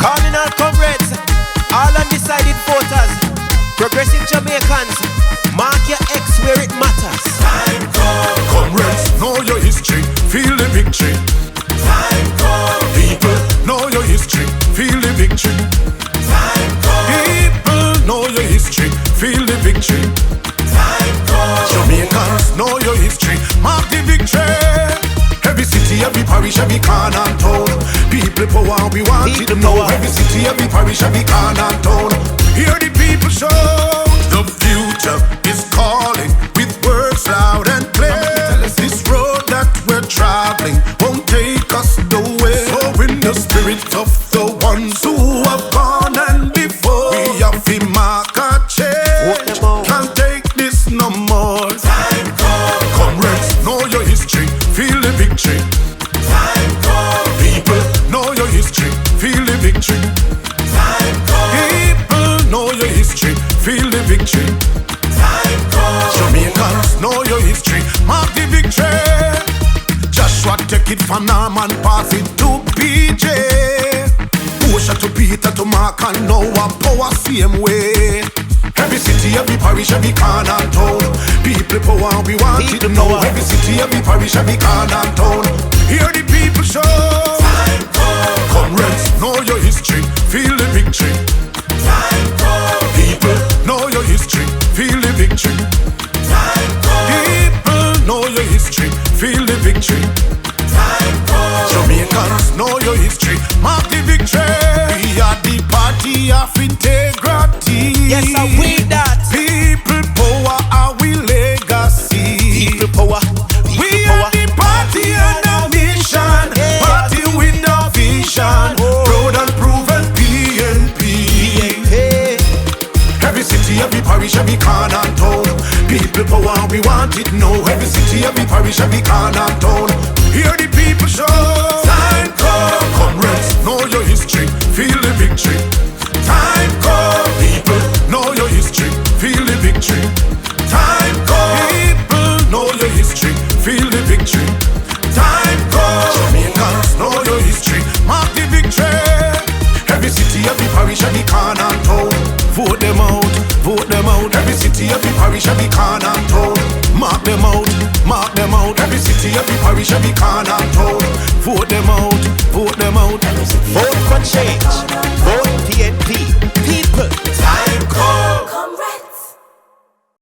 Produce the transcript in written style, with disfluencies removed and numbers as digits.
Calling all comrades, all undecided voters, progressive Jamaicans, mark your X where it matters. Time come. Comrades, know your history, feel the victory. Time come. People, know your history, feel the victory. Time come. People, know your history, feel the victory. Time come. Jamaicans, know your history, mark the victory. Every city, every parish, every corner and town. People power, we want it to know. Every city, every parish, every corner and town. Hear the people shout. The future is calling with words loud and clear. This road that we're traveling won't take us nowhere. So in the spirit of the ones who have gone and before, we have to mark our change. Can't take this no more. Time come. Comrades, know your history, feel the victory. Time come. People, know your history, feel the victory. Time come. People, know your history, feel the victory. Time come. Jamaicans, know your history, mark the victory. Joshua take it from Norman, pass it to PJ. Osha to Peter to Mark and Noah, power same way. Every city, every parish, every corner and town. People power, we want it to know. Every city, every parish, every corner and town. Hear the people shout. Time come. Comrades, know your history, feel the victory. Time come. People, know your history, feel the victory. Time come. People, know your history, feel the victory. Time come. Jamaicans, know your history, mark the victory. We are the party of integrity. Yes, I will that. People power, our legacy. People power, We people are power. the party and a mission. Yeah. Party with a vision. Proud and proven PNP. Hey, Every city, every parish, every corner and town. People power, we want it now. Every city, every parish, every corner and town. Hear the people shout. Time come. Comrades, know your history, feel the victory. Time come. People, know your history, feel the victory. Time come. People, know your history, feel the victory. Time come. Jamaicans, know your history, mark the victory. Every city, every parish, every corner and town. Vote them out, vote them out. Every city, every parish, every corner and town. Mark them out, mark them out. Every city, every parish, every corner and town. Vote them out, vote them out. vote for change.